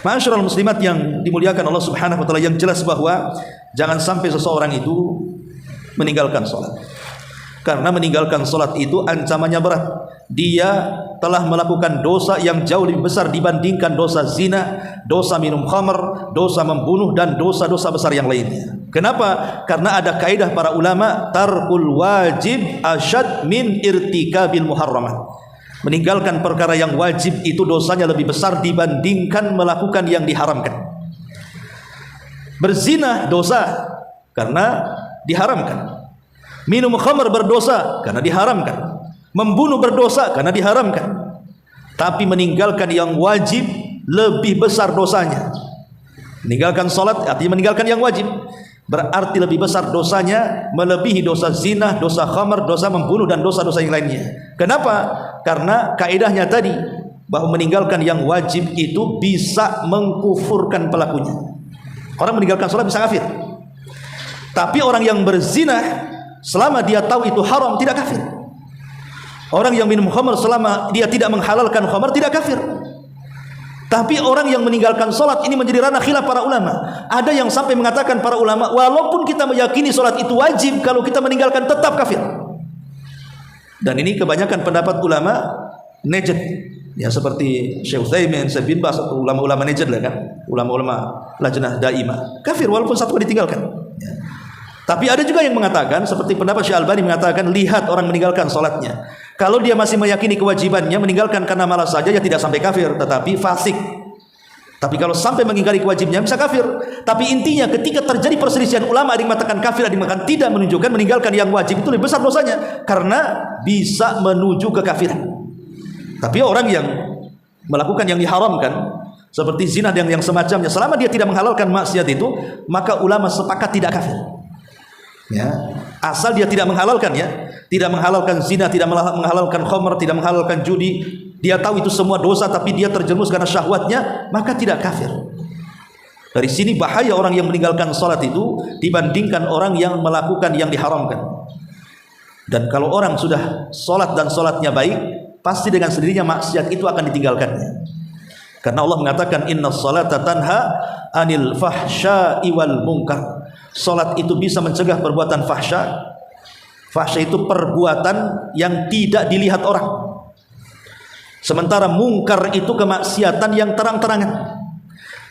Ma'asyiral muslimat yang dimuliakan Allah Subhanahu wa taala, yang jelas bahwa jangan sampai seseorang itu meninggalkan salat. Karena meninggalkan salat itu ancamannya berat. Dia telah melakukan dosa yang jauh lebih besar dibandingkan dosa zina, dosa minum khamr, dosa membunuh, dan dosa-dosa besar yang lainnya. Kenapa? Karena ada kaidah para ulama, tarkul wajib asyad min irtikabil muharramat. Meninggalkan perkara yang wajib itu dosanya lebih besar dibandingkan melakukan yang diharamkan. Berzina dosa karena diharamkan. Minum khamr berdosa karena diharamkan. Membunuh berdosa karena diharamkan. Tapi meninggalkan yang wajib lebih besar dosanya. Meninggalkan salat artinya meninggalkan yang wajib, berarti lebih besar dosanya, melebihi dosa zina, dosa khamr, dosa membunuh, dan dosa-dosa yang lainnya. Kenapa? Karena kaidahnya tadi bahwa meninggalkan yang wajib itu bisa mengkufurkan pelakunya. Orang meninggalkan salat bisa kafir. Tapi orang yang berzina selama dia tahu itu haram tidak kafir. Orang yang minum khamr selama dia tidak menghalalkan khamr tidak kafir. Tapi orang yang meninggalkan salat ini menjadi ranah khilaf para ulama. Ada yang sampai mengatakan para ulama, walaupun kita meyakini salat itu wajib, kalau kita meninggalkan tetap kafir. Dan ini kebanyakan pendapat ulama Najd, ya seperti Syekh Utsaimin, Syekh bin Baz, atau ulama-ulama Najd lah kan, ulama-ulama Lajnah Daimah, kafir walaupun satu ditinggalkan. Ya. Tapi ada juga yang mengatakan seperti pendapat Syekh Albani mengatakan, lihat orang meninggalkan salatnya. Kalau dia masih meyakini kewajibannya, meninggalkan karena malas saja, ya tidak sampai kafir, tetapi fasik. Tapi kalau sampai mengingkari kewajibannya bisa kafir. Tapi intinya ketika terjadi perselisihan ulama, ada yang mengatakan kafir, ada yang mengatakan tidak, menunjukkan meninggalkan yang wajib itu lebih besar dosanya karena bisa menuju kekafiran. Tapi orang yang melakukan yang diharamkan seperti zina dan yang semacamnya, selama dia tidak menghalalkan maksiat itu, maka ulama sepakat tidak kafir. Ya, asal dia tidak menghalalkan, ya, tidak menghalalkan zina, tidak menghalalkan khamr, tidak menghalalkan judi, dia tahu itu semua dosa tapi dia terjerumus karena syahwatnya, maka tidak kafir. Dari sini bahaya orang yang meninggalkan salat itu dibandingkan orang yang melakukan yang diharamkan. Dan kalau orang sudah salat dan salatnya baik, pasti dengan sendirinya maksiat itu akan ditinggalkannya. Karena Allah mengatakan inna salata tanha anil fahsya'i wal munkar. Salat itu bisa mencegah perbuatan fahsya. Fahsya itu perbuatan yang tidak dilihat orang. Sementara mungkar itu kemaksiatan yang terang-terangan.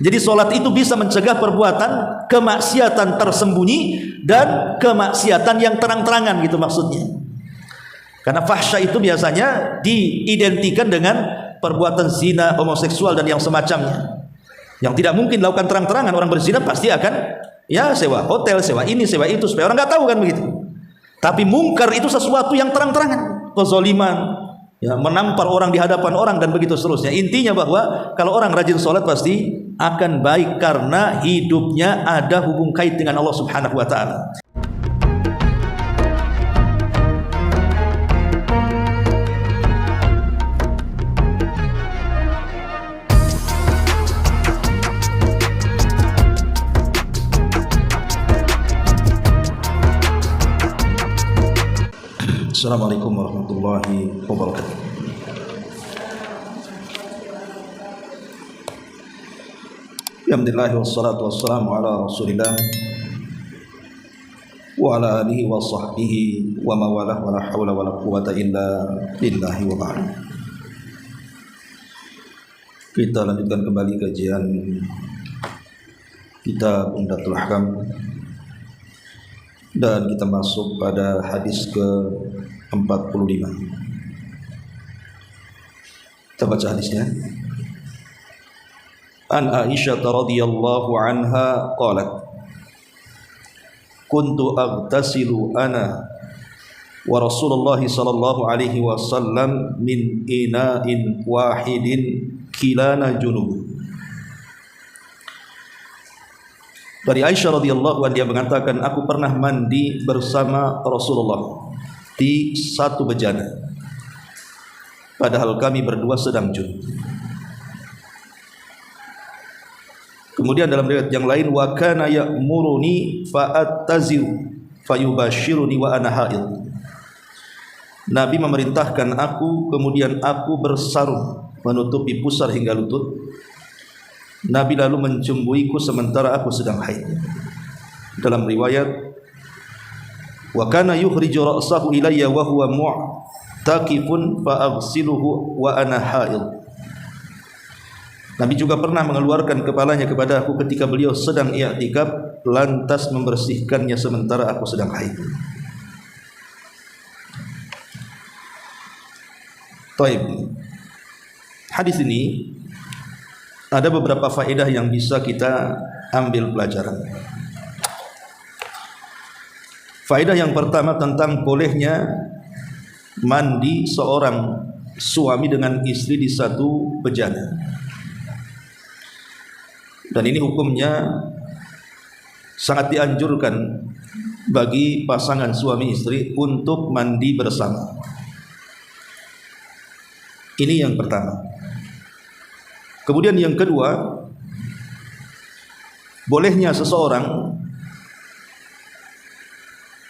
Jadi salat itu bisa mencegah perbuatan kemaksiatan tersembunyi dan kemaksiatan yang terang-terangan, gitu maksudnya. Karena fahsya itu biasanya diidentikan dengan perbuatan zina, homoseksual, dan yang semacamnya, yang tidak mungkin dilakukan terang-terangan. Orang berzina pasti akan ya sewa hotel, sewa ini, sewa itu, supaya orang nggak tahu kan begitu. Tapi mungkar itu sesuatu yang terang-terangan, kezaliman, ya, menampar orang di hadapan orang, dan begitu seterusnya. Intinya bahwa kalau orang rajin sholat pasti akan baik karena hidupnya ada hubung kait dengan Allah Subhanahu wa taala. Assalamualaikum warahmatullahi wabarakatuh. Alhamdulillah wassalatu wassalamu ala Rasulillah wa ala alihi wa sahbihi wa mawalah wa la hawla wa la quwwata illa billahi wa ba'd. Kita lanjutkan kembali kajian kitab Umdatul Ahkam, dan kita masuk pada hadis ke-45. Kita baca hadisnya. An Aisyah radhiyallahu anha qalat kuntu aghtasilu ana wa Rasulullah sallallahu alaihi wasallam min ina'in wahidin kilana junub. Dari Aisyah radhiyallahu anha, dia mengatakan, aku pernah mandi bersama Rasulullah di satu bejana, padahal kami berdua sedang junub. Kemudian dalam riwayat yang lain, wa kana ya'muruni fa'attaziru fayubashiruni wa ana haid. Nabi memerintahkan aku, kemudian aku bersarung menutupi pusar hingga lutut, Nabi lalu mencumbuiku sementara aku sedang haid. Dalam riwayat, wa kana yukhriju ra'sahu ilayya wa huwa mu'takifun fa aghsiluhu wa ana haid. Nabi juga pernah mengeluarkan kepalanya kepada aku ketika beliau sedang i'tikaf, lantas membersihkannya sementara aku sedang haid. Taib. Hadis ini ada beberapa faedah yang bisa kita ambil pelajaran. Faedah yang pertama tentang bolehnya mandi seorang suami dengan istri di satu bejana. Dan ini hukumnya sangat dianjurkan bagi pasangan suami istri untuk mandi bersama. Ini yang pertama. Kemudian yang kedua, bolehnya seseorang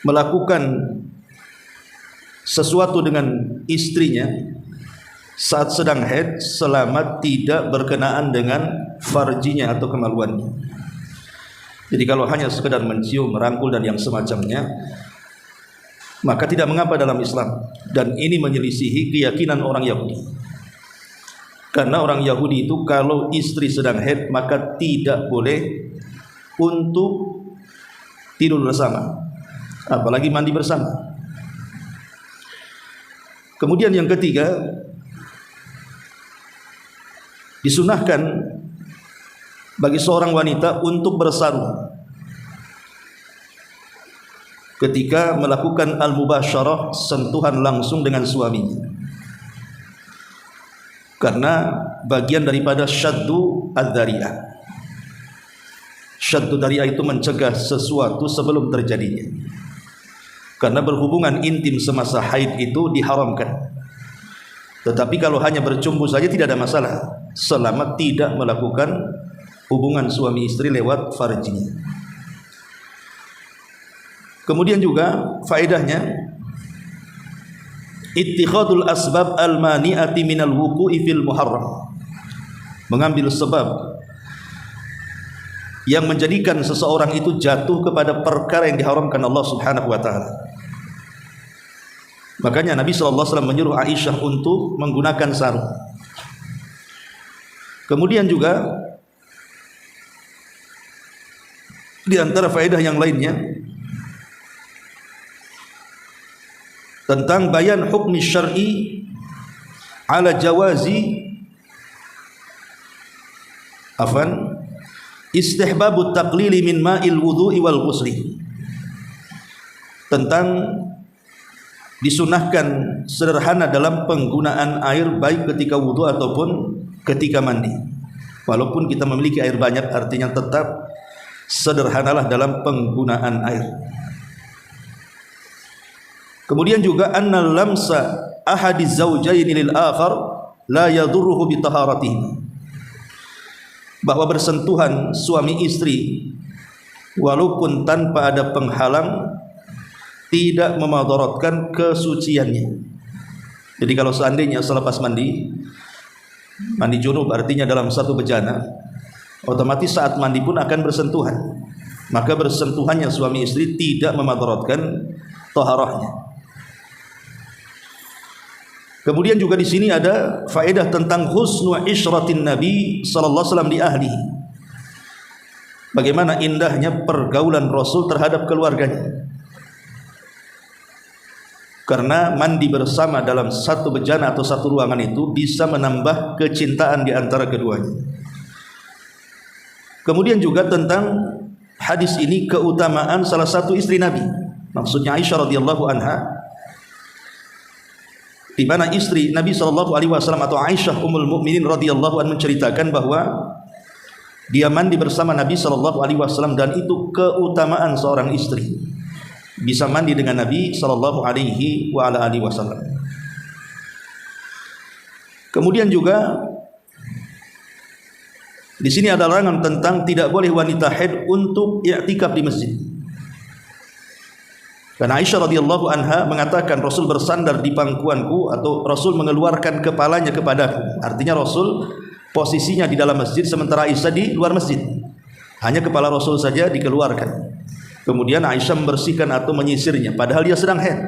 melakukan sesuatu dengan istrinya saat sedang haid selama tidak berkenaan dengan farjinya atau kemaluannya. Jadi kalau hanya sekedar mencium, merangkul dan yang semacamnya, maka tidak mengapa dalam Islam. Dan ini menyelisihi keyakinan orang Yahudi. Karena orang Yahudi itu kalau istri sedang haid maka tidak boleh untuk tidur bersama, apalagi mandi bersama. Kemudian yang ketiga, disunahkan bagi seorang wanita untuk bersarung ketika melakukan al-mubasyarah, sentuhan langsung dengan suaminya, karena bagian daripada syaddu ad-dari'ah. Syaddu dari'ah itu mencegah sesuatu sebelum terjadinya, karena berhubungan intim semasa haid itu diharamkan. Tetapi kalau hanya bercumbu saja tidak ada masalah, selama tidak melakukan hubungan suami istri lewat farjinya. Kemudian juga faedahnya, ittikhadul asbab al-mani'ati minal wuqu'i fil muharram. Mengambil sebab yang menjadikan seseorang itu jatuh kepada perkara yang diharamkan Allah Subhanahu wa taala. Makanya Nabi SAW menyuruh Aisyah untuk menggunakan sarung. Kemudian juga di antara faedah yang lainnya tentang bayan hukmi syar'i ala jawazi istihbabut taqlili min ma'il wudu'i wal ghusli. Tentang disunahkan sederhana dalam penggunaan air baik ketika wudu ataupun ketika mandi. Walaupun kita memiliki air banyak, artinya tetap sederhanalah dalam penggunaan air. Kemudian juga annal lamsa ahadiz zawjaini lil akhar la yadurruhu bi taharatihi. Bahwa bersentuhan suami istri walaupun tanpa ada penghalang tidak memadaratkan kesuciannya. Jadi kalau seandainya selepas mandi junub, artinya dalam satu bejana, otomatis saat mandi pun akan bersentuhan, maka bersentuhannya suami istri tidak memadaratkan taharahnya. Kemudian juga di sini ada faedah tentang husnu isyratin Nabi sallallahu alaihi wasallam di ahlihi. Bagaimana indahnya pergaulan Rasul terhadap keluarganya. Karena mandi bersama dalam satu bejana atau satu ruangan itu bisa menambah kecintaan di antara keduanya. Kemudian juga tentang hadis ini keutamaan salah satu istri Nabi, maksudnya Aisyah radhiyallahu anha, di mana istri Nabi sallallahu alaihi wasallam atau Aisyah ummul mukminin radhiyallahu anha menceritakan bahwa dia mandi bersama Nabi sallallahu alaihi wasallam, dan itu keutamaan seorang istri bisa mandi dengan Nabi sallallahu alaihi wasallam. Kemudian juga di sini ada larangan tentang tidak boleh wanita haid untuk i'tikaf di masjid. Karena Aisyah radhiyallahu anha mengatakan Rasul bersandar di pangkuanku, atau Rasul mengeluarkan kepalanya kepadaku. Artinya Rasul posisinya di dalam masjid sementara Aisyah di luar masjid. Hanya kepala Rasul saja dikeluarkan. Kemudian Aisyah membersihkan atau menyisirnya padahal dia sedang haid.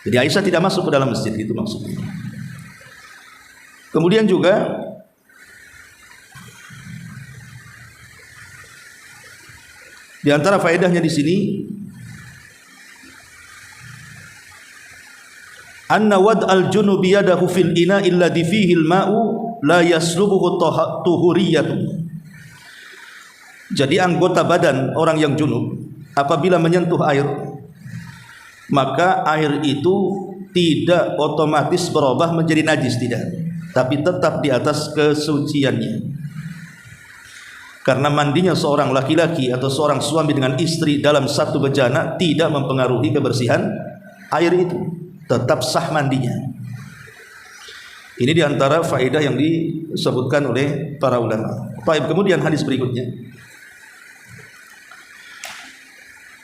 Jadi Aisyah tidak masuk ke dalam masjid, itu maksudnya. Kemudian juga di antara faedahnya di sini, anna wad al-junubi yadahu fil ina illa di fihi al-ma'u la yaslubuhu tuhuriyatu. Jadi anggota badan orang yang junub apabila menyentuh air, maka air itu tidak otomatis berubah menjadi najis, tidak, tapi tetap di atas kesuciannya. Karena mandinya seorang laki-laki atau seorang suami dengan istri dalam satu bejana tidak mempengaruhi kebersihan air itu, tetap sah mandinya. Ini diantara faedah yang disebutkan oleh para ulama. Baik, kemudian hadis berikutnya.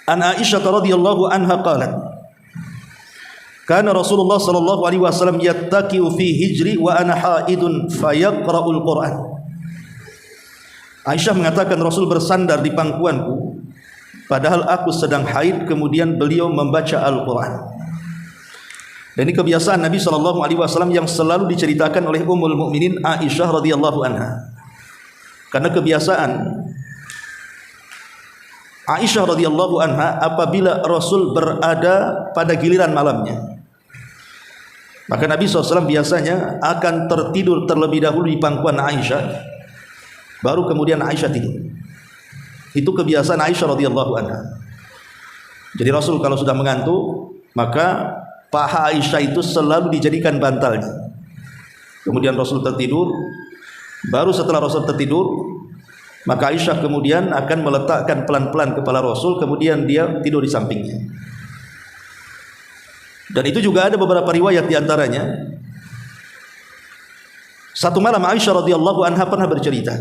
An Aisyah radhiyallahu anha qalat, kana Rasulullah sallallahu alaihi wasallam yattaqiu fi hijri wa ana haidun fayaqra'ul Qur'an. Aisyah mengatakan Rasul bersandar di pangkuanku padahal aku sedang haid, kemudian beliau membaca Al-Qur'an. Dan ini kebiasaan Nabi sallallahu alaihi wasallam yang selalu diceritakan oleh Ummul Mukminin Aisyah radhiyallahu anha. Karena kebiasaan Aisyah radhiyallahu anha apabila Rasul berada pada giliran malamnya, maka Nabi SAW biasanya akan tertidur terlebih dahulu di pangkuan Aisyah, baru kemudian Aisyah tidur. Itu kebiasaan Aisyah radhiyallahu anha. Jadi Rasul kalau sudah mengantuk, maka paha Aisyah itu selalu dijadikan bantalnya. Kemudian Rasul tertidur, baru setelah Rasul tertidur, maka Aisyah kemudian akan meletakkan pelan-pelan kepala Rasul, kemudian dia tidur di sampingnya. Dan itu juga ada beberapa riwayat diantaranya. Satu malam Aisyah radhiyallahu anha pernah bercerita.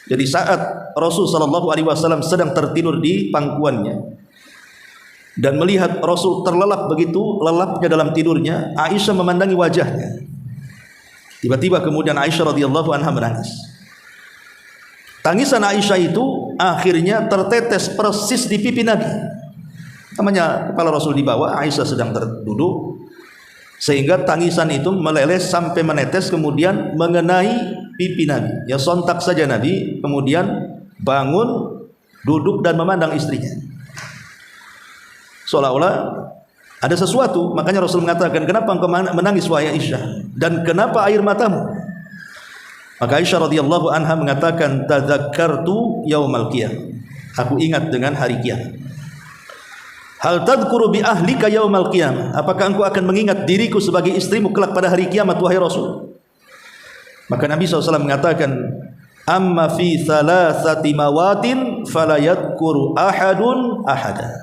Jadi saat Rasul sallallahu alaihi wasallam sedang tertidur di pangkuannya dan melihat Rasul terlelap begitu lelapnya dalam tidurnya, Aisyah memandangi wajahnya. Tiba-tiba kemudian Aisyah radhiyallahu anha menangis. Tangisan Aisyah itu akhirnya tertetes persis di pipi Nabi. Namanya kepala Rasul di bawah, Aisyah sedang terduduk, sehingga tangisan itu meleleh sampai menetes kemudian mengenai pipi Nabi. Ya sontak saja Nabi kemudian bangun, duduk dan memandang istrinya. Seolah-olah ada sesuatu. Makanya Rasul mengatakan, kenapa engkau menangis wahai Aisyah, dan kenapa air matamu? Maka Aisyah radhiyallahu anha mengatakan, tadzakkartu yaumal qiyamah. Aku ingat dengan hari kiamat. Hal tadhkuru bi ahlika yaumal qiyamah. Apakah engkau akan mengingat diriku sebagai istrimu kelak pada hari kiamat wahai Rasul? Maka Nabi SAW mengatakan, amma fi thalathati mawatin fala yadhkuru ahadun ahada.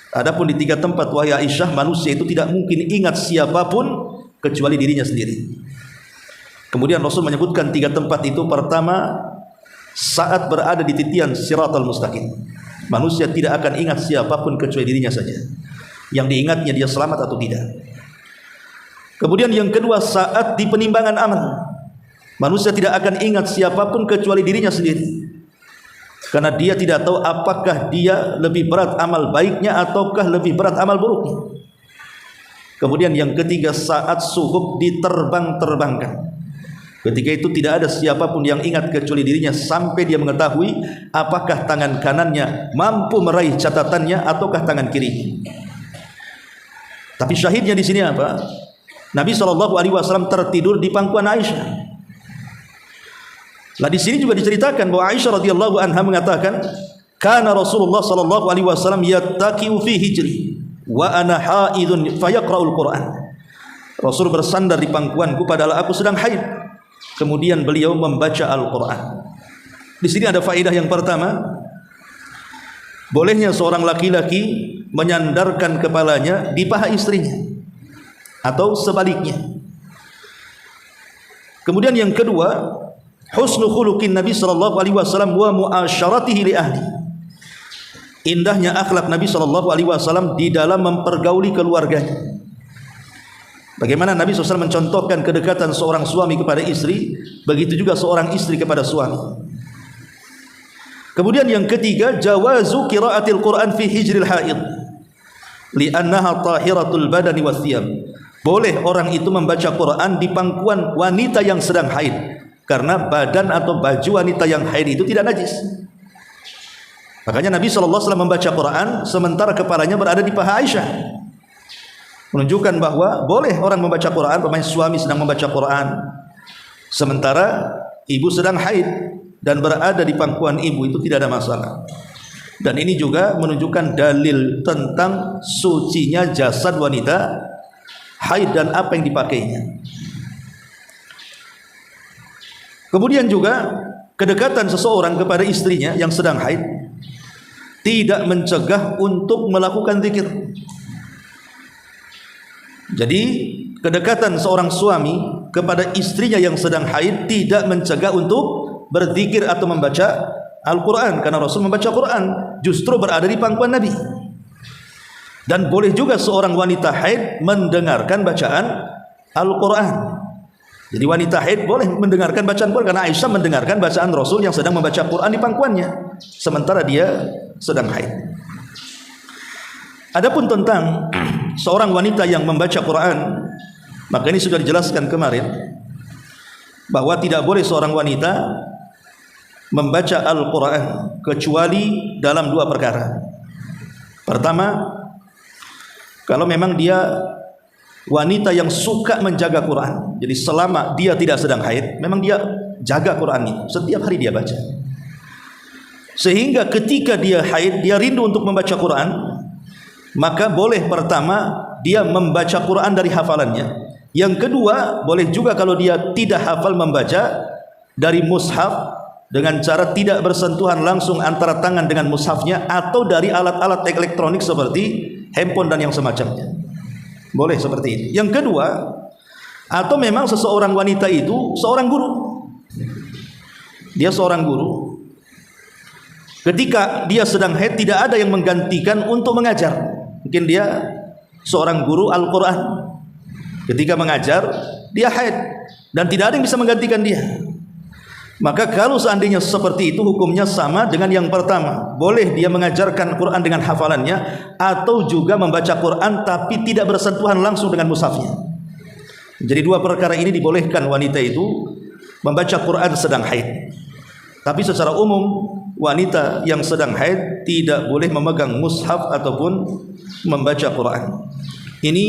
Adapun di 3 tempat wahai Aisyah, manusia itu tidak mungkin ingat siapapun kecuali dirinya sendiri. Kemudian Rasul menyebutkan 3 tempat itu. Pertama, saat berada di titian Siratal Mustaqim, manusia tidak akan ingat siapapun kecuali dirinya saja. Yang diingatnya dia selamat atau tidak. Kemudian yang kedua, saat di penimbangan amal, manusia tidak akan ingat siapapun kecuali dirinya sendiri, karena dia tidak tahu apakah dia lebih berat amal baiknya ataukah lebih berat amal buruknya. Kemudian yang ketiga, saat suhuf diterbang-terbangkan, ketika itu tidak ada siapapun yang ingat kecuali dirinya, sampai dia mengetahui apakah tangan kanannya mampu meraih catatannya ataukah tangan kirinya. Tapi syahidnya di sini apa? Nabi SAW tertidur di pangkuan Aisyah. Lah di sini juga diceritakan bahwa Aisyah radhiyallahu anha mengatakan, kana Rasulullah SAW yattaqiu fi hijri wa ana haidun fayaqra'ul Qur'an. Rasul bersandar di pangkuanku padahal aku sedang haid. Kemudian beliau membaca Al-Quran. Di sini ada faedah yang pertama, bolehnya seorang laki-laki menyandarkan kepalanya di paha istrinya atau sebaliknya. Kemudian yang kedua, husnu khuluqin Nabi sallallahu alaihi wasallam wa muasyaratihi li ahli. Indahnya akhlak Nabi sallallahu alaihi wasallam di dalam mempergauli keluarganya. Bagaimana Nabi SAW mencontohkan kedekatan seorang suami kepada istri, begitu juga seorang istri kepada suami. Kemudian yang ketiga, jawazu qiraatil Quran fi hijril haid li'annaha tahiratul badani wathiyab. Boleh orang itu membaca Quran di pangkuan wanita yang sedang haid, karena badan atau baju wanita yang haid itu tidak najis. Makanya Nabi SAW membaca Quran sementara kepalanya berada di paha Aisyah, menunjukkan bahwa boleh orang membaca Quran, pemain suami sedang membaca Quran sementara ibu sedang haid dan berada di pangkuan ibu, itu tidak ada masalah. Dan ini juga menunjukkan dalil tentang sucinya jasad wanita haid dan apa yang dipakainya. Kemudian juga kedekatan seseorang kepada istrinya yang sedang haid tidak mencegah untuk melakukan zikir. Jadi kedekatan seorang suami kepada istrinya yang sedang haid tidak mencegah untuk berzikir atau membaca Al-Quran, karena Rasul membaca Quran justru berada di pangkuan Nabi. Dan boleh juga seorang wanita haid mendengarkan bacaan Al-Quran. Jadi wanita haid boleh mendengarkan bacaan Quran, karena Aisyah mendengarkan bacaan Rasul yang sedang membaca Quran di pangkuannya sementara dia sedang haid. Adapun tentang seorang wanita yang membaca Quran, maka ini sudah dijelaskan kemarin bahwa tidak boleh seorang wanita membaca Al-Quran kecuali dalam dua perkara. Pertama, kalau memang dia wanita yang suka menjaga Quran, jadi selama dia tidak sedang haid, memang dia jaga Quran itu, setiap hari dia baca, sehingga ketika dia haid, dia rindu untuk membaca Quran, maka boleh pertama dia membaca Quran dari hafalannya. Yang kedua, boleh juga kalau dia tidak hafal membaca dari mushaf dengan cara tidak bersentuhan langsung antara tangan dengan mushafnya, atau dari alat-alat elektronik seperti handphone dan yang semacamnya. Boleh seperti ini. Yang kedua, atau memang seseorang wanita itu seorang guru. Dia seorang guru. Ketika dia sedang haid, tidak ada yang menggantikan untuk mengajar. Mungkin dia seorang guru Al-Quran. Ketika mengajar, dia haid dan tidak ada yang bisa menggantikan dia. Maka kalau seandainya seperti itu, hukumnya sama dengan yang pertama. Boleh dia mengajarkan Quran dengan hafalannya, atau juga membaca Quran tapi tidak bersentuhan langsung dengan mushafnya. Jadi dua perkara ini dibolehkan wanita itu membaca Quran sedang haid. Tapi secara umum wanita yang sedang haid tidak boleh memegang mushaf ataupun membaca Quran. Ini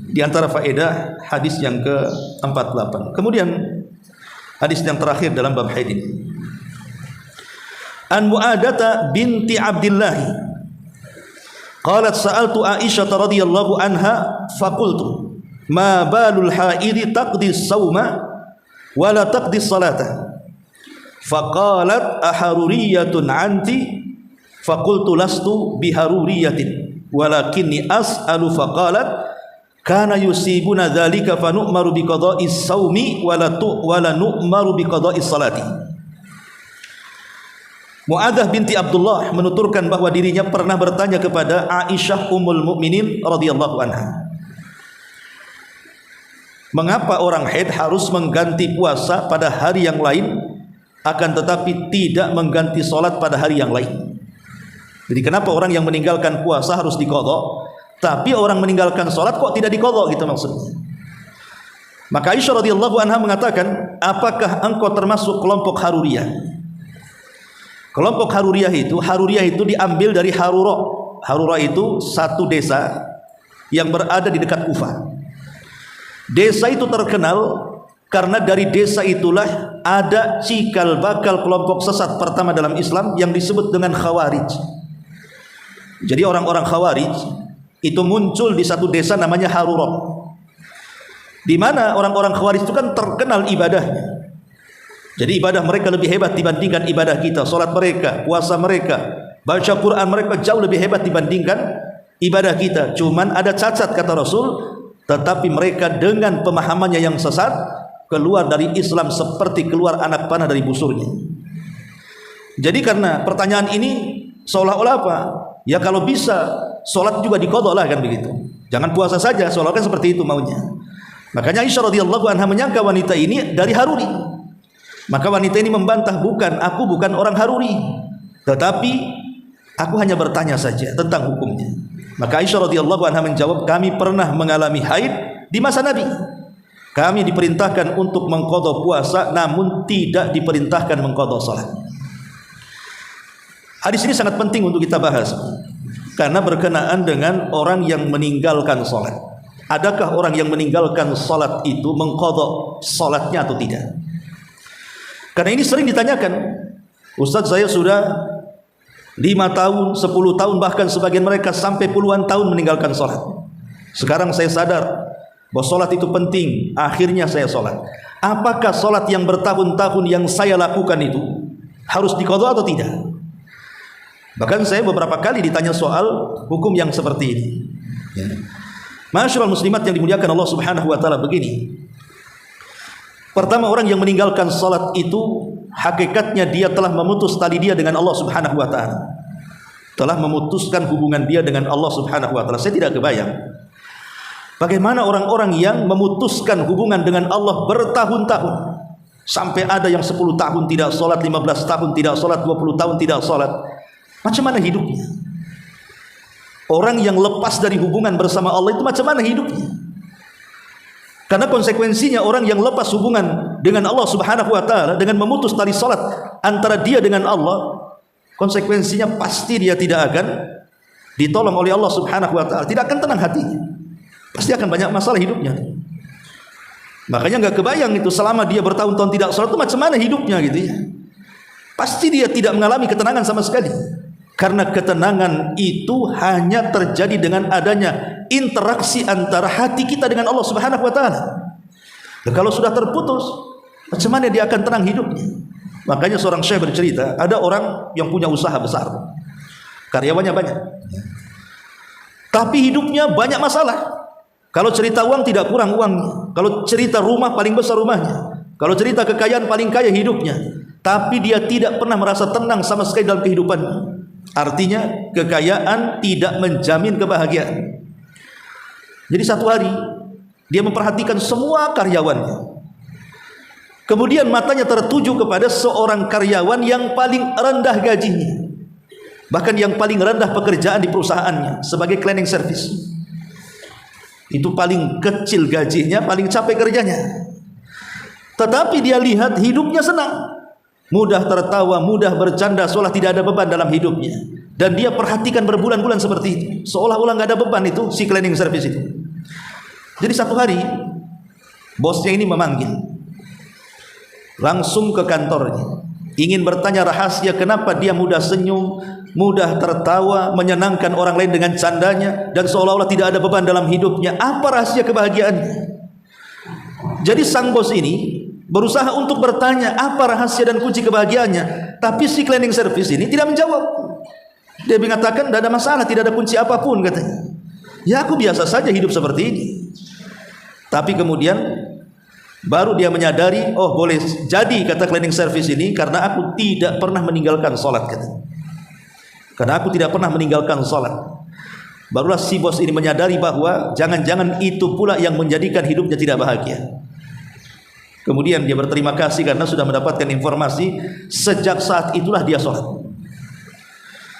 diantara faedah hadis yang ke-48. Kemudian hadis yang terakhir dalam bab haid ini. An Mu'adata binti Abdullah qalat sa'altu Aisyah radhiyallahu anha faqultu ma balul haidi taqdi as-sawma wa la taqdi as-salata faqalat aharuriyatun anti faqultu lastu biharuriyatin walakinni as'alu faqalat kana yusibuna dzalika fa nu'maru bi qada'is saumi wa la nu'maru bi qada'is salati. Mu'adzah binti Abdullah menuturkan bahwa dirinya pernah bertanya kepada Aisyah Ummul Mukminin radhiyallahu anha, mengapa orang haid harus mengganti puasa pada hari yang lain akan tetapi tidak mengganti salat pada hari yang lain? Jadi kenapa orang yang meninggalkan puasa harus diqadha, tapi orang meninggalkan sholat kok tidak diqadha, gitu maksudnya. Maka Aisyah radhiyallahu anha mengatakan, apakah engkau termasuk kelompok Haruriyah? Kelompok Haruriyah itu diambil dari Harura. Harura itu satu desa yang berada di dekat Kufah. Desa itu terkenal karena dari desa itulah ada cikal bakal kelompok sesat pertama dalam Islam yang disebut dengan Khawarij. Jadi orang-orang Khawarij itu muncul di satu desa namanya Harura, di mana orang-orang Khawarij itu kan terkenal ibadahnya. Jadi ibadah mereka lebih hebat dibandingkan ibadah kita. Salat mereka, puasa mereka, baca Quran mereka jauh lebih hebat dibandingkan ibadah kita. Cuman ada cacat kata Rasul, tetapi mereka dengan pemahamannya yang sesat keluar dari Islam seperti keluar anak panah dari busurnya. Jadi karena pertanyaan ini seolah-olah apa? Ya kalau bisa sholat juga diqadha lah, kan begitu. Jangan puasa saja, seolah-olah seperti itu maunya. Makanya Aisyah radhiyallahu anha menyangka wanita ini dari Haruri. Maka wanita ini membantah, bukan, aku bukan orang Haruri, tetapi aku hanya bertanya saja tentang hukumnya. Maka Aisyah radhiyallahu anha menjawab, kami pernah mengalami haid di masa Nabi. Kami diperintahkan untuk mengqadha puasa, namun tidak diperintahkan mengqadha salat. Hadis ini sangat penting untuk kita bahas, karena berkenaan dengan orang yang meninggalkan salat. Adakah orang yang meninggalkan salat itu mengqadha salatnya atau tidak? Karena ini sering ditanyakan, Ustaz, saya sudah 5 tahun, 10 tahun, bahkan sebagian mereka sampai puluhan tahun meninggalkan salat. Sekarang saya sadar bahwa salat itu penting, akhirnya saya salat. Apakah salat yang bertahun-tahun yang saya lakukan itu harus diqadha atau tidak? Bahkan saya beberapa kali ditanya soal hukum yang seperti ini. Ya. Masyaallah muslimat yang dimuliakan Allah Subhanahu wa taala, begini. Pertama, orang yang meninggalkan salat itu hakikatnya dia telah memutus tali dia dengan Allah Subhanahu wa taala. Telah memutuskan hubungan dia dengan Allah Subhanahu wa taala. Saya tidak kebayang bagaimana orang-orang yang memutuskan hubungan dengan Allah bertahun-tahun. Sampai ada yang 10 tahun tidak salat, 15 tahun tidak salat, 20 tahun tidak salat. Macam mana hidupnya? Orang yang lepas dari hubungan bersama Allah itu macam mana hidupnya? Karena konsekuensinya orang yang lepas hubungan dengan Allah Subhanahu wa taala dengan memutus tali salat antara dia dengan Allah, konsekuensinya pasti dia tidak akan ditolong oleh Allah Subhanahu wa taala, tidak akan tenang hatinya. Pasti akan banyak masalah hidupnya. Makanya enggak kebayang itu selama dia bertahun-tahun tidak salat itu macam mana hidupnya gitu ya. Pasti dia tidak mengalami ketenangan sama sekali. Karena ketenangan itu hanya terjadi dengan adanya interaksi antara hati kita dengan Allah Subhanahu wa taala. Dan kalau sudah terputus, macam mana dia akan tenang hidupnya? Makanya seorang syekh bercerita, ada orang yang punya usaha besar, karyawannya banyak, tapi hidupnya banyak masalah. Kalau cerita uang tidak kurang uangnya, kalau cerita rumah paling besar rumahnya, kalau cerita kekayaan paling kaya hidupnya, tapi dia tidak pernah merasa tenang sama sekali dalam kehidupannya. Artinya kekayaan tidak menjamin kebahagiaan. Jadi satu hari dia memperhatikan semua karyawannya. Kemudian matanya tertuju kepada seorang karyawan yang paling rendah gajinya, bahkan yang paling rendah pekerjaan di perusahaannya sebagai cleaning service. Itu paling kecil gajinya, paling capek kerjanya. Tetapi dia lihat hidupnya senang, mudah tertawa, mudah bercanda, seolah tidak ada beban dalam hidupnya. Dan dia perhatikan berbulan-bulan seperti itu, seolah-olah nggak ada beban itu si cleaning service itu. Jadi satu hari bosnya ini memanggil langsung ke kantornya, ingin bertanya rahasia kenapa dia mudah senyum, mudah tertawa, menyenangkan orang lain dengan candanya, dan seolah-olah tidak ada beban dalam hidupnya. Apa rahasia kebahagiaannya? Jadi sang bos ini berusaha untuk bertanya apa rahasia dan kunci kebahagiaannya, tapi si cleaning service ini tidak menjawab. Dia mengatakan tidak ada masalah, tidak ada kunci apapun katanya. Ya aku biasa saja hidup seperti ini. Tapi kemudian baru dia menyadari, oh boleh jadi kata cleaning service ini karena aku tidak pernah meninggalkan sholat katanya. Karena aku tidak pernah meninggalkan sholat. Barulah si bos ini menyadari bahwa jangan-jangan itu pula yang menjadikan hidupnya tidak bahagia. Kemudian dia berterima kasih karena sudah mendapatkan informasi. Sejak saat itulah dia sholat.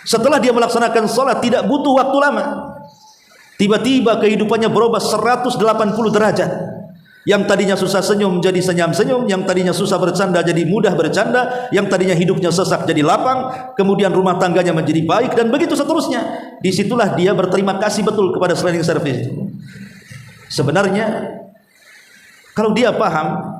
Setelah dia melaksanakan sholat tidak butuh waktu lama, tiba-tiba kehidupannya berubah 180 derajat. Yang tadinya susah senyum jadi senyum-senyum, yang tadinya susah bercanda jadi mudah bercanda, yang tadinya hidupnya sesak jadi lapang, kemudian rumah tangganya menjadi baik, dan begitu seterusnya. Disitulah dia berterima kasih betul kepada cleaning service. Sebenarnya kalau dia paham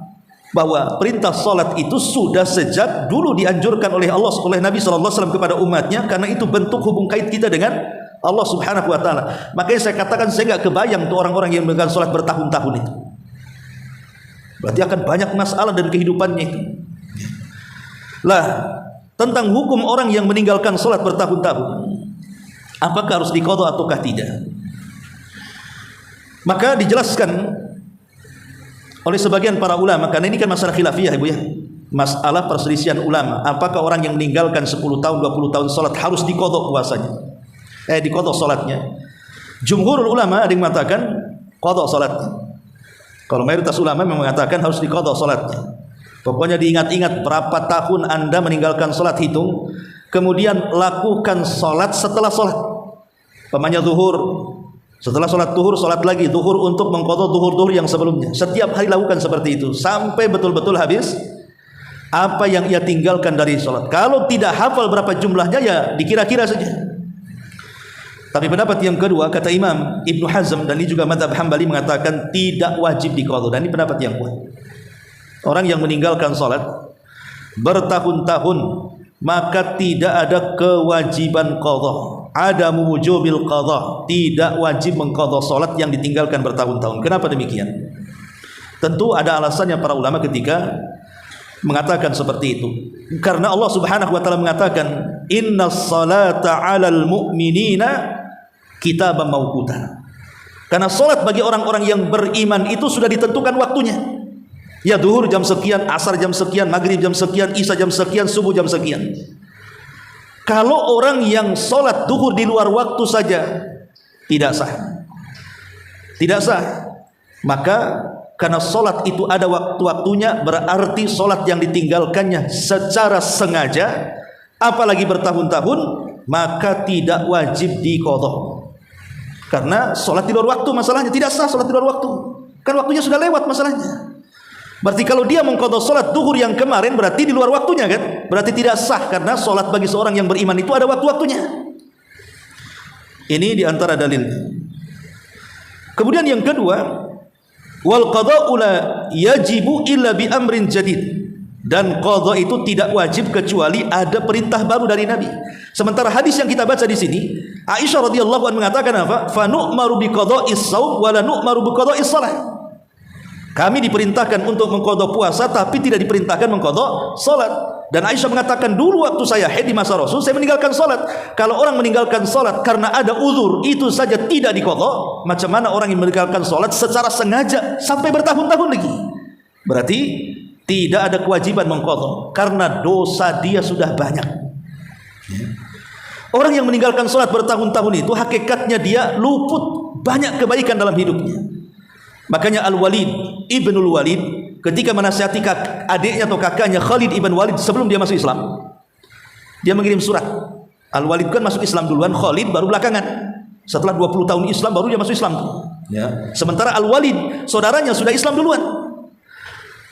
bahwa perintah salat itu sudah sejak dulu dianjurkan oleh Allah, oleh Nabi SAW kepada umatnya, karena itu bentuk hubung kait kita dengan Allah Subhanahu wa taala. Makanya saya katakan saya enggak kebayang tuh orang-orang yang meninggalkan salat bertahun-tahun itu. Berarti akan banyak masalah dan kehidupannya itu. Lah, tentang hukum orang yang meninggalkan salat bertahun-tahun, apakah harus diqadha ataukah tidak? Maka dijelaskan oleh sebagian para ulama, karena ini kan masalah khilafiyah Ibu ya, masalah perselisihan ulama, apakah orang yang meninggalkan 10 tahun 20 tahun salat harus diqadha puasanya, diqadha salatnya. Jumhurul ulama ada yang mengatakan qadha salatnya, Kalau mayoritas ulama memang mengatakan harus diqadha salatnya. Pokoknya diingat-ingat berapa tahun Anda meninggalkan salat, hitung, kemudian lakukan salat setelah salat. Pamannya zuhur, setelah salat zuhur salat lagi zuhur untuk mengqadha zuhur yang sebelumnya. Setiap hari lakukan seperti itu sampai betul-betul habis apa yang ia tinggalkan dari salat. Kalau tidak hafal berapa jumlahnya ya dikira-kira saja. Tapi pendapat yang kedua, kata Imam Ibnu Hazm, dan ini juga mazhab Hambali, mengatakan tidak wajib diqadha. Dan ini pendapat yang kuat. Orang yang meninggalkan salat bertahun-tahun maka tidak ada kewajiban qadha. Ada wujubil qadha, tidak wajib mengqadha salat yang ditinggalkan bertahun-tahun. Kenapa demikian? Tentu ada alasannya para ulama ketika mengatakan seperti itu. Karena Allah Subhanahu wa taala mengatakan, "Innas salata 'alal mu'minina kitaban mawquta." Karena salat bagi orang-orang yang beriman itu sudah ditentukan waktunya. Ya, zuhur jam sekian, asar jam sekian, maghrib jam sekian, isya jam sekian, subuh jam sekian. Kalau orang yang salat zuhur di luar waktu saja tidak sah. Tidak sah. Maka karena solat itu ada waktu-waktunya, berarti solat yang ditinggalkannya secara sengaja, apalagi bertahun-tahun, maka tidak wajib diqadha. Karena solat di luar waktu masalahnya, tidak sah solat di luar waktu. Kan waktunya sudah lewat masalahnya. Berarti kalau dia mengqadha solat zuhur yang kemarin, berarti di luar waktunya kan? Berarti tidak sah, karena solat bagi seorang yang beriman itu ada waktu-waktunya. Ini diantara dalilnya. Kemudian yang kedua, wal qada'u la yajibu illa bi amrin jadid. Dan qadha itu tidak wajib kecuali ada perintah baru dari Nabi. Sementara hadis yang kita baca di sini, Aisyah radhiyallahu anha mengatakan apa? Fa nu'maru bi qada'is shaum wa la nu'maru bi qada'is shalah. Kami diperintahkan untuk mengqadha puasa tapi tidak diperintahkan mengqadha salat. Dan Aisyah mengatakan, dulu waktu saya haid di masa Rasul, saya meninggalkan salat. Kalau orang meninggalkan salat karena ada uzur, itu saja tidak diqadha, macam mana orang yang meninggalkan salat secara sengaja sampai bertahun-tahun lagi? Berarti tidak ada kewajiban mengqadha karena dosa dia sudah banyak. Orang yang meninggalkan salat bertahun-tahun itu hakikatnya dia luput banyak kebaikan dalam hidupnya. Makanya Al-Walid Ibnul Walid ketika menasihati adiknya atau kakaknya Khalid ibn Walid sebelum dia masuk Islam, dia mengirim surat. Al-Walid kan masuk Islam duluan, Khalid baru belakangan. Setelah 20 tahun Islam baru dia masuk Islam. Ya. Sementara Al-Walid saudaranya sudah Islam duluan.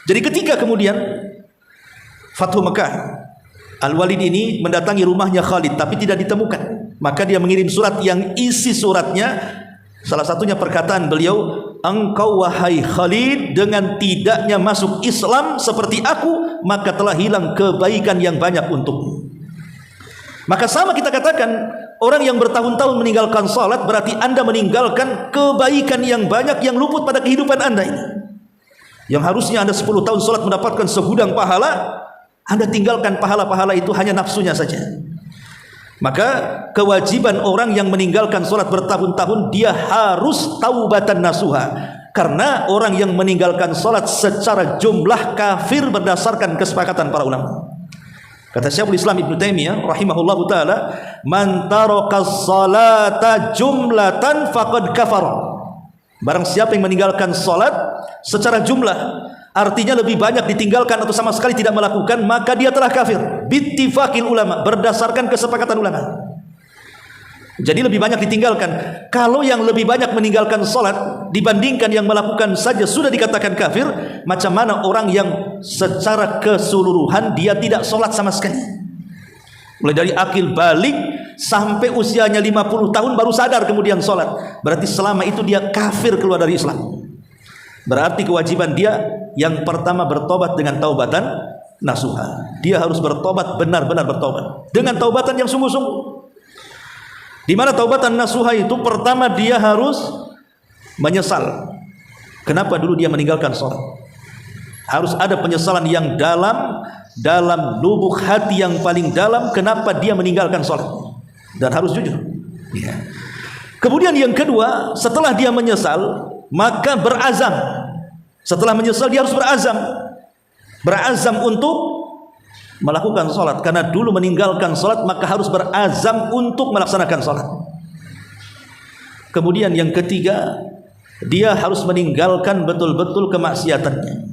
Jadi ketika kemudian Fathu Mekah, Al-Walid ini mendatangi rumahnya Khalid tapi tidak ditemukan. Maka dia mengirim surat yang isi suratnya salah satunya perkataan beliau, engkau wahai Khalid dengan tidaknya masuk Islam seperti aku, maka telah hilang kebaikan yang banyak untukmu. Maka sama kita katakan, orang yang bertahun-tahun meninggalkan salat berarti Anda meninggalkan kebaikan yang banyak yang luput pada kehidupan Anda ini. Yang harusnya Anda 10 tahun salat mendapatkan segudang pahala, Anda tinggalkan pahala-pahala itu hanya nafsunya saja. Maka kewajiban orang yang meninggalkan salat bertahun-tahun, dia harus taubatan nasuha. Karena orang yang meninggalkan salat secara jumlah kafir berdasarkan kesepakatan para ulama. Kata Syekhul Islam Ibnu Taimiyah rahimahullahu taala, man taraka salata jumlatan faqad kafara. Barang siapa yang meninggalkan salat secara jumlah, artinya lebih banyak ditinggalkan atau sama sekali tidak melakukan, maka dia telah kafir bittifaqil ulama, berdasarkan kesepakatan ulama. Jadi lebih banyak ditinggalkan. Kalau yang lebih banyak meninggalkan salat dibandingkan yang melakukan saja sudah dikatakan kafir, macam mana orang yang secara keseluruhan dia tidak salat sama sekali? Mulai dari akil balik sampai usianya 50 tahun baru sadar kemudian salat. Berarti selama itu dia kafir, keluar dari Islam. Berarti kewajiban dia yang pertama bertobat dengan taubatan nasuha. Dia harus bertobat, benar-benar bertobat dengan taubatan yang sungguh-sungguh. Di mana taubatan nasuha itu pertama dia harus menyesal. Kenapa dulu dia meninggalkan sholat? Harus ada penyesalan yang dalam lubuk hati yang paling dalam. Kenapa dia meninggalkan sholat? Dan harus jujur. Ya. Kemudian yang kedua, setelah dia menyesal, maka berazam. Setelah menyesal dia harus berazam untuk melakukan salat. Karena dulu meninggalkan salat, maka harus berazam untuk melaksanakan salat. Kemudian yang ketiga, dia harus meninggalkan betul-betul kemaksiatannya,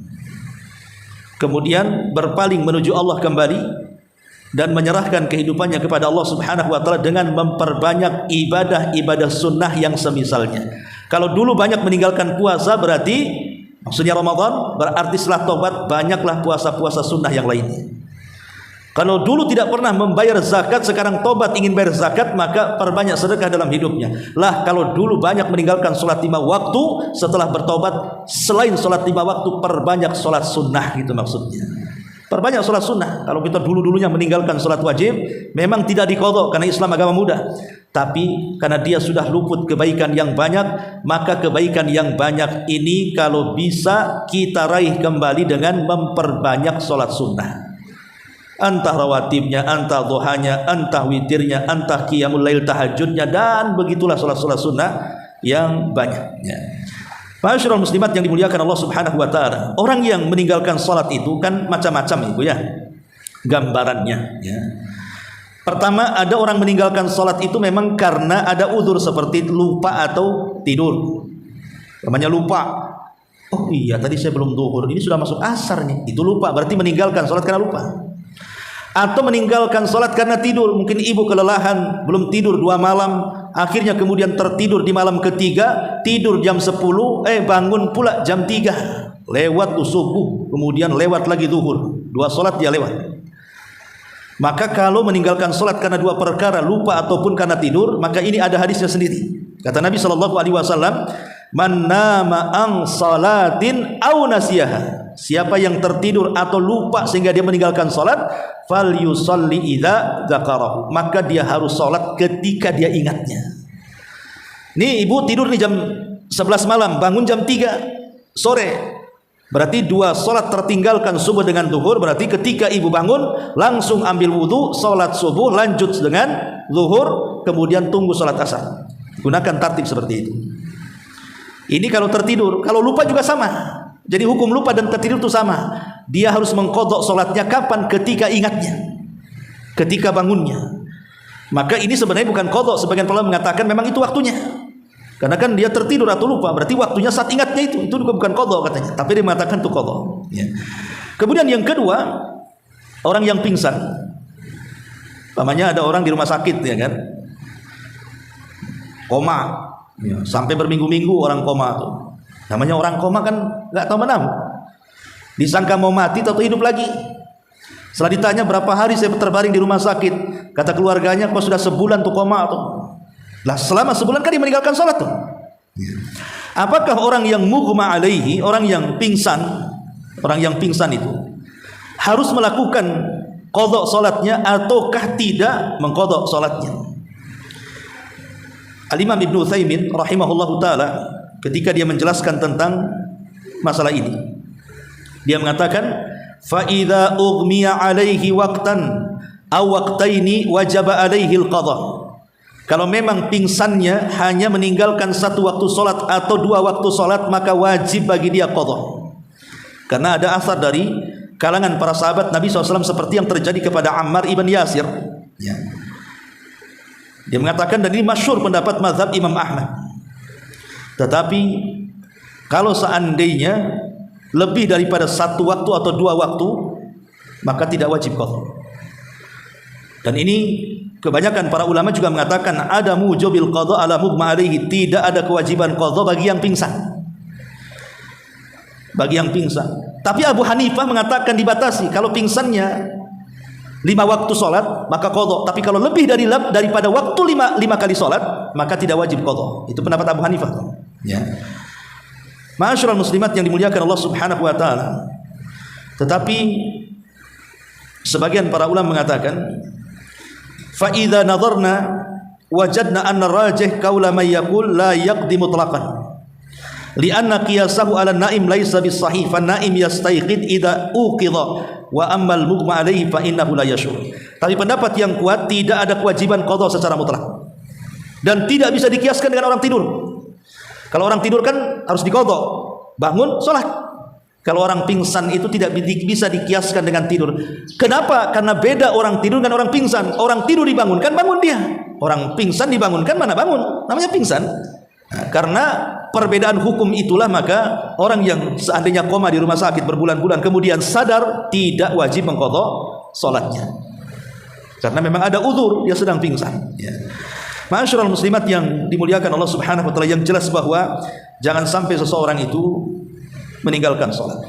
kemudian berpaling menuju Allah kembali dan menyerahkan kehidupannya kepada Allah Subhanahu wa taala dengan memperbanyak ibadah-ibadah sunnah yang semisalnya. Kalau dulu banyak meninggalkan puasa, berarti maksudnya Ramadan, berarti setelah tobat banyaklah puasa-puasa sunnah yang lainnya. Kalau dulu tidak pernah membayar zakat, sekarang tobat ingin bayar zakat, maka perbanyak sedekah dalam hidupnya. Lah kalau dulu banyak meninggalkan sholat 5 waktu, setelah bertobat selain sholat 5 waktu perbanyak sholat sunnah, gitu maksudnya. Perbanyak sholat sunnah. Kalau kita dulu-dulunya meninggalkan sholat wajib, memang tidak diqadha karena Islam agama mudah. Tapi karena dia sudah luput kebaikan yang banyak, maka kebaikan yang banyak ini kalau bisa kita raih kembali dengan memperbanyak sholat sunnah. Entah rawatibnya, entah duhanya, entah witirnya, entah qiyamul lail tahajudnya, dan begitulah sholat-sholat sunnah yang banyaknya. Ma'asyiral muslimat yang dimuliakan Allah Subhanahu wa taala, orang yang meninggalkan sholat itu kan macam-macam Ibu ya gambarannya ya. Pertama, ada orang meninggalkan sholat itu memang karena ada udzur seperti lupa atau tidur. Namanya lupa. Oh iya, tadi saya belum zuhur, ini sudah masuk asar nih. Itu lupa, berarti meninggalkan sholat karena lupa. Atau meninggalkan sholat karena tidur. Mungkin ibu kelelahan, belum tidur 2 malam, akhirnya kemudian tertidur di malam ketiga, tidur jam 10, bangun pula jam 3, lewat subuh, kemudian lewat lagi zuhur, 2 sholat dia lewat. Maka kalau meninggalkan sholat karena 2 perkara, lupa ataupun karena tidur, maka ini ada hadisnya sendiri. Kata Nabi SAW, man nama ang salatin au nasiyaha, siapa yang tertidur atau lupa sehingga dia meninggalkan salat, fal yusalli idza dzakarahu, maka dia harus salat ketika dia ingatnya. Nih ibu tidur nih jam 11 malam, bangun jam 3 sore, berarti 2 salat tertinggalkan subuh dengan zuhur. Berarti ketika ibu bangun langsung ambil wudu, salat subuh, lanjut dengan zuhur, kemudian tunggu salat asar. Gunakan tertib seperti itu. Ini kalau tertidur. Kalau lupa juga sama. Jadi hukum lupa dan tertidur itu sama. Dia harus mengqadha salatnya kapan? Ketika ingatnya, ketika bangunnya. Maka ini sebenarnya bukan qadha. Sebagian ulama mengatakan memang itu waktunya, karena kan dia tertidur atau lupa, berarti waktunya saat ingatnya itu juga bukan qadha katanya. Tapi dia mengatakan itu qadha ya. Kemudian yang kedua, orang yang pingsan. Namanya ada orang di rumah sakit ya kan, koma ya, sampai berminggu-minggu orang koma tuh. Namanya orang koma kan nggak tahu menang, disangka mau mati atau hidup lagi. Setelah ditanya berapa hari saya terbaring di rumah sakit, kata keluarganya kok sudah sebulan tuh koma tuh. Lah selama sebulan kan dia meninggalkan sholat tuh. Apakah orang yang mughma alaihi, orang yang pingsan itu harus melakukan qadha sholatnya ataukah tidak mengqadha sholatnya? Al-Imam Ibnu Utsaimin rahimahullahu taala ketika dia menjelaskan tentang masalah ini, dia mengatakan fa idza ughmiya alaihi waqtan aw waqtaini wajaba alaihi al-qadha. Kalau memang pingsannya hanya meninggalkan 1 waktu salat atau 2 waktu salat, maka wajib bagi dia qadha. Karena ada asar dari kalangan para sahabat Nabi SAW seperti yang terjadi kepada Ammar ibn Yasir ya. Dia mengatakan, dan ini masyhur pendapat mazhab Imam Ahmad, tetapi kalau seandainya lebih daripada 1 waktu atau 2 waktu, maka tidak wajib qadha. Dan ini kebanyakan para ulama juga mengatakan ada mujubil qadha ala mughma alaihi, tidak ada kewajiban qadha bagi yang pingsan. Bagi yang pingsan. Tapi Abu Hanifah mengatakan dibatasi, kalau pingsannya 5 waktu sholat maka qadha, tapi kalau lebih daripada waktu 5 kali sholat maka tidak wajib qadha. Itu pendapat Abu Hanifah ya. Ma'asyiral muslimat yang dimuliakan Allah Subhanahu wa taala. Tetapi sebagian para ulama mengatakan fa idza nadharna wajadna anna rajih qaula may yaqul la yaqdi mutlaqan li'anna qiyasahu 'ala an-na'im laysa bis-sahih fa an-na'im yastayqid idza uqidha wa ammal mughma alaihi fa innahu la yashur. Tapi pendapat yang kuat tidak ada kewajiban qadha secara mutlak dan tidak bisa dikiaskan dengan orang tidur. Kalau orang tidur kan harus diqadha, bangun salat. Kalau orang pingsan itu tidak bisa dikiaskan dengan tidur. Kenapa? Karena beda orang tidur dengan orang pingsan. Orang tidur dibangunkan, bangun dia. Orang pingsan dibangunkan, mana bangun? Namanya pingsan. Nah, karena perbedaan hukum itulah maka orang yang seandainya koma di rumah sakit berbulan-bulan kemudian sadar tidak wajib mengqadha salatnya. Karena memang ada uzur, dia sedang pingsan. Ya. Ma'asyiral muslimat yang dimuliakan Allah Subhanahu wa taala, yang jelas bahwa jangan sampai seseorang itu meninggalkan salat.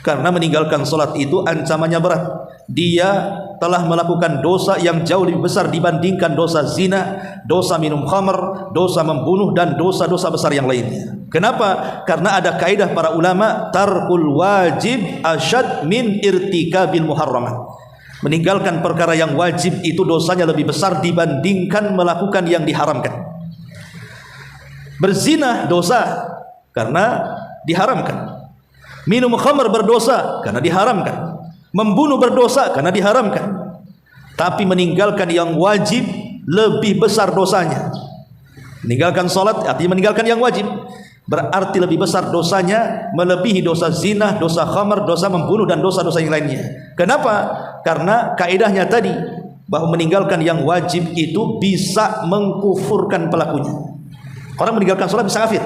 Karena meninggalkan salat itu ancamannya berat. Dia telah melakukan dosa yang jauh lebih besar dibandingkan dosa zina, dosa minum khamr, dosa membunuh dan dosa-dosa besar yang lainnya. Kenapa? Karena ada kaidah para ulama, tarkul wajib asyad min irtikabil muharramat. Meninggalkan perkara yang wajib itu dosanya lebih besar dibandingkan melakukan yang diharamkan. Berzina dosa karena diharamkan. Minum khamr berdosa karena diharamkan. Membunuh berdosa karena diharamkan. Tapi meninggalkan yang wajib lebih besar dosanya. Meninggalkan salat artinya meninggalkan yang wajib, berarti lebih besar dosanya melebihi dosa zina, dosa khamr, dosa membunuh dan dosa-dosa yang lainnya. Kenapa? Karena kaidahnya tadi bahwa meninggalkan yang wajib itu bisa mengkufurkan pelakunya. Orang meninggalkan salat bisa kafir.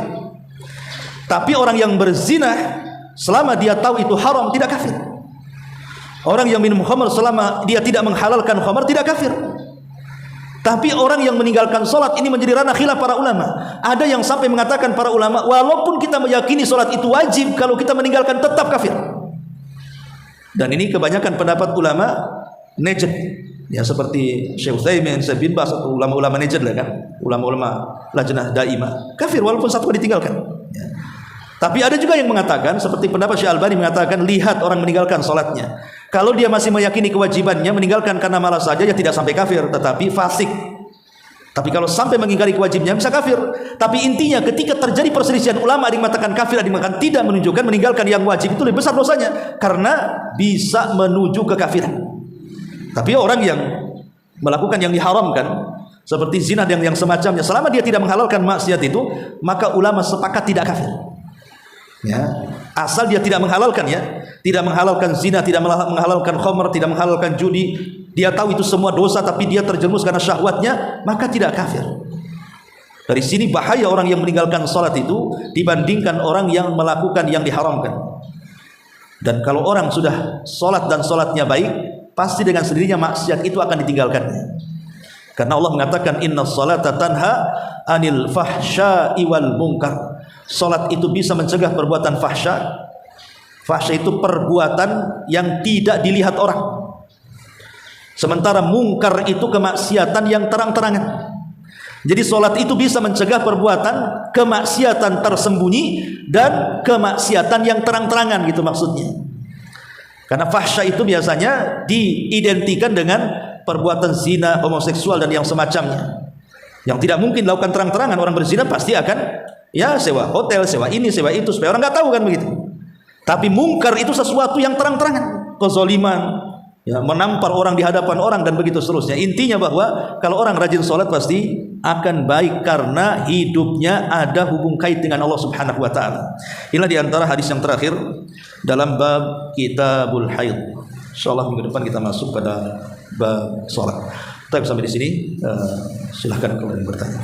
Tapi orang yang berzina selama dia tahu itu haram tidak kafir. Orang yang minum khamr selama dia tidak menghalalkan khamr tidak kafir. Tapi orang yang meninggalkan salat ini menjadi ranah khilaf para ulama. Ada yang sampai mengatakan para ulama, walaupun kita meyakini salat itu wajib, kalau kita meninggalkan tetap kafir. Dan ini kebanyakan pendapat ulama Najd, ya seperti Syekh Utsaimin, Syekh bin Baz, atau ulama-ulama Najd lah kan, ulama-ulama Lajnah Daimah, kafir walaupun satu kali ditinggalkan. Ya. Tapi ada juga yang mengatakan seperti pendapat Syekh Albani mengatakan, lihat orang meninggalkan salatnya. Kalau dia masih meyakini kewajibannya, meninggalkan karena malas saja ya tidak sampai kafir, tetapi fasik. Tapi kalau sampai mengingkari kewajibannya bisa kafir. Tapi intinya ketika terjadi perselisihan ulama, ada yang mengatakan kafir, ada yang mengatakan tidak, menunjukkan meninggalkan yang wajib itu lebih besar dosanya karena bisa menuju kekafiran. Tapi orang yang melakukan yang diharamkan seperti zina dan yang semacamnya, selama dia tidak menghalalkan maksiat itu, maka ulama sepakat tidak kafir. Ya, asal dia tidak menghalalkan, ya, tidak menghalalkan zina, tidak menghalalkan khamr, tidak menghalalkan judi, dia tahu itu semua dosa tapi dia terjerumus karena syahwatnya, maka tidak kafir. Dari sini bahaya orang yang meninggalkan salat itu dibandingkan orang yang melakukan yang diharamkan. Dan kalau orang sudah salat dan salatnya baik, pasti dengan sendirinya maksiat itu akan ditinggalkannya. Karena Allah mengatakan innas salata tanha anil fahsya'i wal munkar. Salat itu bisa mencegah perbuatan fahsya. Fahsya itu perbuatan yang tidak dilihat orang. Sementara mungkar itu kemaksiatan yang terang-terangan. Jadi salat itu bisa mencegah perbuatan kemaksiatan tersembunyi dan kemaksiatan yang terang-terangan, gitu maksudnya. Karena fahsya itu biasanya diidentikan dengan perbuatan zina, homoseksual dan yang semacamnya. Yang tidak mungkin dilakukan terang-terangan. Orang berzina pasti akan ya sewa hotel, sewa ini, sewa itu supaya orang nggak tahu kan begitu. Tapi mungkar itu sesuatu yang terang-terangan, kezaliman, ya, menampar orang di hadapan orang dan begitu seterusnya. Intinya bahwa kalau orang rajin sholat pasti akan baik karena hidupnya ada hubung kait dengan Allah Subhanahu wa taala. Inilah di antara hadis yang terakhir dalam bab Kitabul Haid. Insyaallah minggu depan kita masuk pada bab sholat. Tapi sampai di sini silahkan kalau ada yang bertanya.